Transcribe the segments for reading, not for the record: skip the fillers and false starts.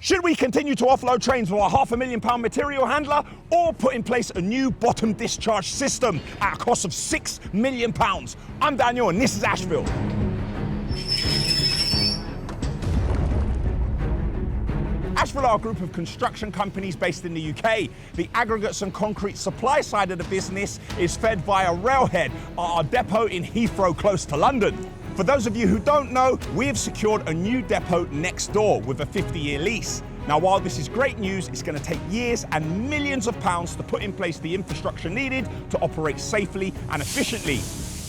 Should we continue to offload trains with a £500,000 material handler or put in place a new bottom discharge system at a cost of £6 million? I'm Daniel and this is Ashfield. Ashfield are a group of construction companies based in the UK. The aggregates and concrete supply side of the business is fed via railhead at our depot in Heathrow, close to London. For those of you who don't know, we have secured a new depot next door with a 50-year lease. Now, while this is great news, it's going to take years and millions of pounds to put in place the infrastructure needed to operate safely and efficiently.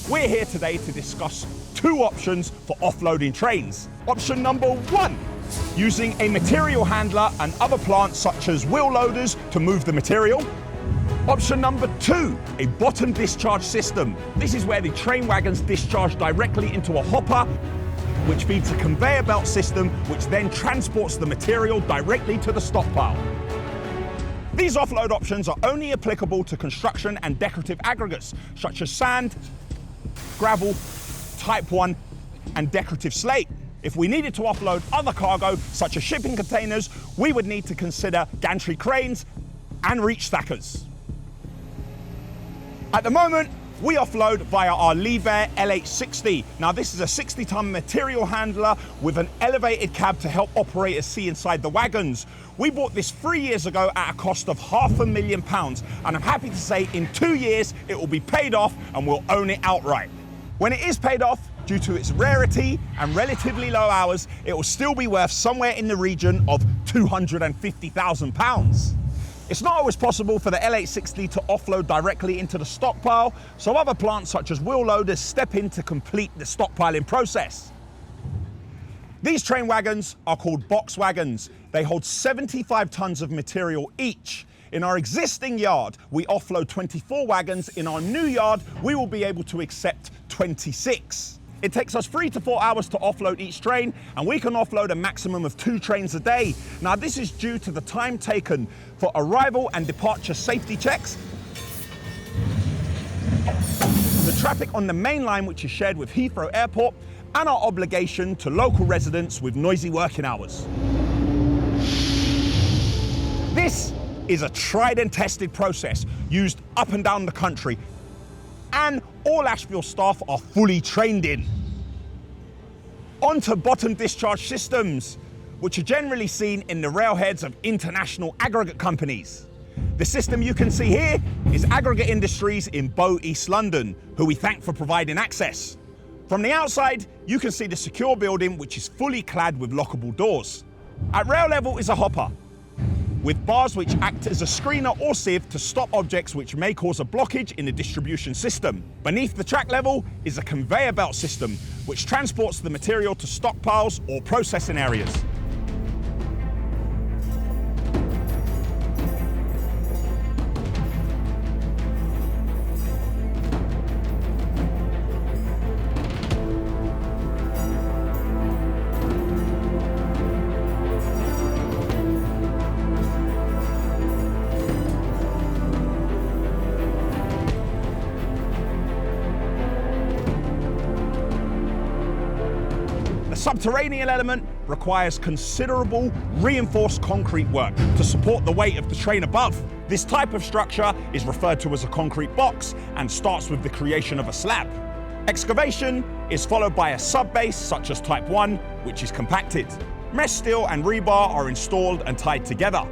We're here today to discuss two options for offloading trains. Option number one, using a material handler and other plants such as wheel loaders to move the material. Option number two, a bottom discharge system. This is where the train wagons discharge directly into a hopper, which feeds a conveyor belt system, which then transports the material directly to the stockpile. These offload options are only applicable to construction and decorative aggregates, such as sand, gravel, Type 1, and decorative slate. If we needed to offload other cargo, such as shipping containers, we would need to consider gantry cranes and reach stackers. At the moment, we offload via our Liebherr LH60. Now, this is a 60-ton material handler with an elevated cab to help operators see inside the wagons. We bought this 3 years ago at a cost of £500,000, and I'm happy to say in 2 years it will be paid off and we'll own it outright. When it is paid off, due to its rarity and relatively low hours, it will still be worth somewhere in the region of £250,000. It's not always possible for the LH60 to offload directly into the stockpile, so other plants such as wheel loaders step in to complete the stockpiling process. These train wagons are called box wagons. They hold 75 tons of material each. In our existing yard, we offload 24 wagons. In our new yard, we will be able to accept 26. It takes us 3 to 4 hours to offload each train, and we can offload a maximum of 2 trains a day. Now, this is due to the time taken for arrival and departure safety checks, the traffic on the main line, which is shared with Heathrow Airport, and our obligation to local residents with noisy working hours. This is a tried and tested process used up and down the country, and all Ashfield staff are fully trained in. On to bottom discharge systems, which are generally seen in the railheads of international aggregate companies. The system you can see here is Aggregate Industries in Bow, East London, who we thank for providing access. From the outside, you can see the secure building, which is fully clad with lockable doors. At rail level is a hopper, with bars which act as a screener or sieve to stop objects which may cause a blockage in the distribution system. Beneath the track level is a conveyor belt system, which transports the material to stockpiles or processing areas. The subterranean element requires considerable reinforced concrete work to support the weight of the train above. This type of structure is referred to as a concrete box and starts with the creation of a slab. Excavation is followed by a sub-base such as Type 1, which is compacted. Mesh steel and rebar are installed and tied together.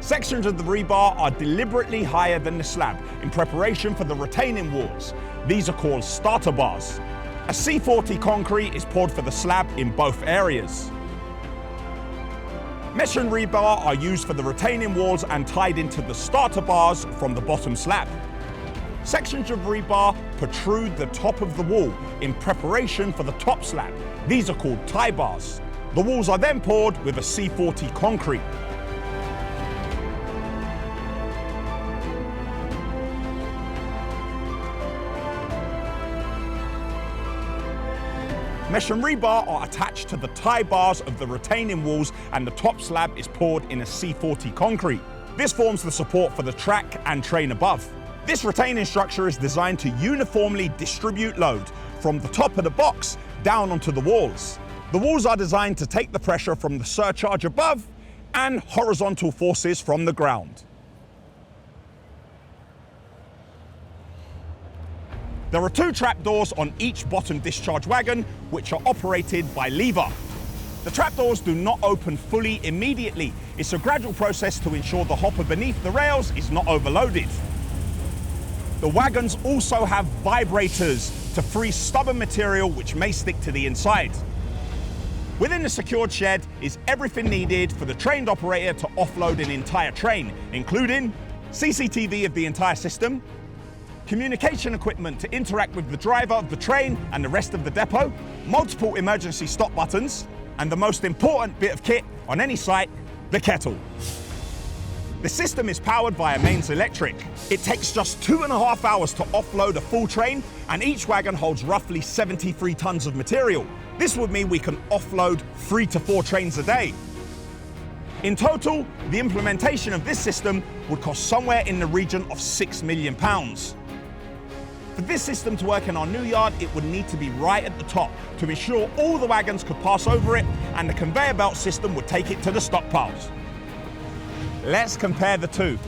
Sections of the rebar are deliberately higher than the slab in preparation for the retaining walls. These are called starter bars. A C40 concrete is poured for the slab in both areas. Mesh and rebar are used for the retaining walls and tied into the starter bars from the bottom slab. Sections of rebar protrude the top of the wall in preparation for the top slab. These are called tie bars. The walls are then poured with a C40 concrete. Mesh and rebar are attached to the tie bars of the retaining walls, and the top slab is poured in a C40 concrete. This forms the support for the track and train above. This retaining structure is designed to uniformly distribute load from the top of the box down onto the walls. The walls are designed to take the pressure from the surcharge above and horizontal forces from the ground. There are 2 trapdoors on each bottom discharge wagon, which are operated by lever. The trapdoors do not open fully immediately. It's a gradual process to ensure the hopper beneath the rails is not overloaded. The wagons also have vibrators to free stubborn material which may stick to the inside. Within the secured shed is everything needed for the trained operator to offload an entire train, including CCTV of the entire system, communication equipment to interact with the driver of the train and the rest of the depot, multiple emergency stop buttons, and the most important bit of kit on any site, the kettle. The system is powered via mains electric. It takes just 2.5 hours to offload a full train, and each wagon holds roughly 73 tons of material. This would mean we can offload 3 to 4 trains a day. In total, the implementation of this system would cost somewhere in the region of £6 million. For this system to work in our new yard, it would need to be right at the top to ensure all the wagons could pass over it, and the conveyor belt system would take it to the stockpiles. Let's compare the two.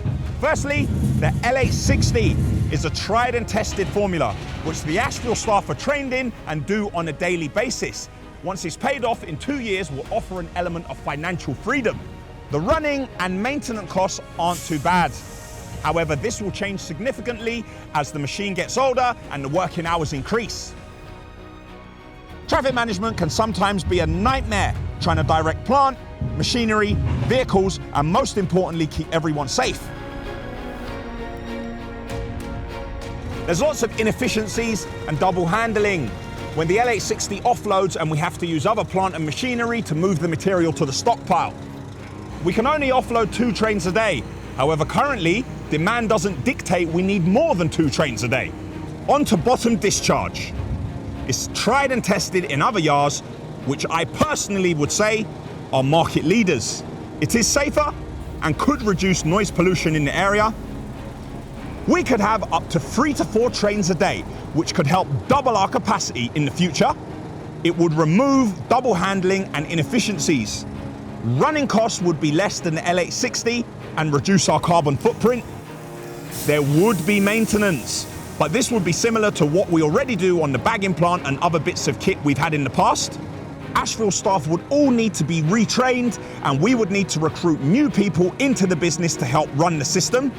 Firstly, the L860 is a tried and tested formula, which the Asheville staff are trained in and do on a daily basis. Once it's paid off in 2 years, will offer an element of financial freedom. The running and maintenance costs aren't too bad. However, this will change significantly as the machine gets older and the working hours increase. Traffic management can sometimes be a nightmare, trying to direct plant, machinery, vehicles, and most importantly, keep everyone safe. There's lots of inefficiencies and double handling when the L860 offloads and we have to use other plant and machinery to move the material to the stockpile. We can only offload 2 trains a day. However, currently, demand doesn't dictate we need more than 2 trains a day. On to bottom discharge. It's tried and tested in other yards, which I personally would say are market leaders. It is safer and could reduce noise pollution in the area. We could have up to 3 to 4 trains a day, which could help double our capacity in the future. It would remove double handling and inefficiencies. Running costs would be less than the L860 and reduce our carbon footprint. There would be maintenance, but this would be similar to what we already do on the bagging plant and other bits of kit we've had in the past. Asheville staff would all need to be retrained, and we would need to recruit new people into the business to help run the system.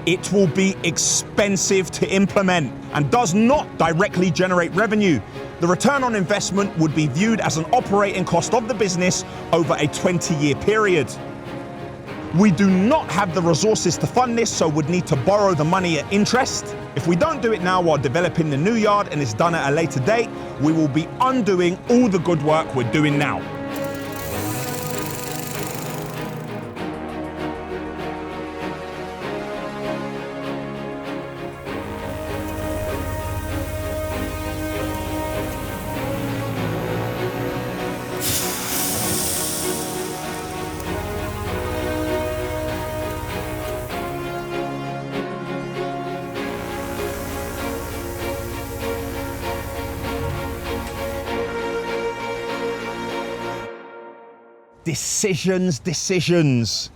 It will be expensive to implement and does not directly generate revenue. The return on investment would be viewed as an operating cost of the business over a 20-year period. We do not have the resources to fund this, so would need to borrow the money at interest. If we don't do it now while developing the new yard and it's done at a later date, we will be undoing all the good work we're doing now. Decisions.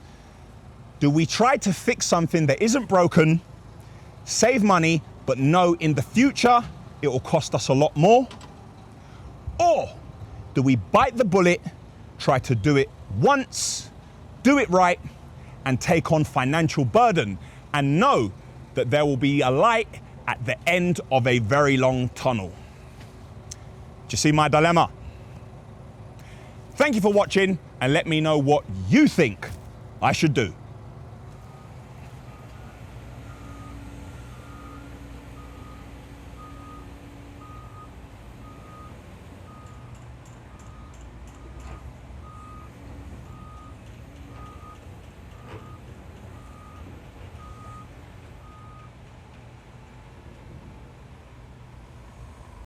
Do we try to fix something that isn't broken, save money, but know in the future it will cost us a lot more? Or do we bite the bullet, try to do it once, do it right, and take on financial burden and know that there will be a light at the end of a very long tunnel? Do you see my dilemma? Thank you for watching, and let me know what you think I should do.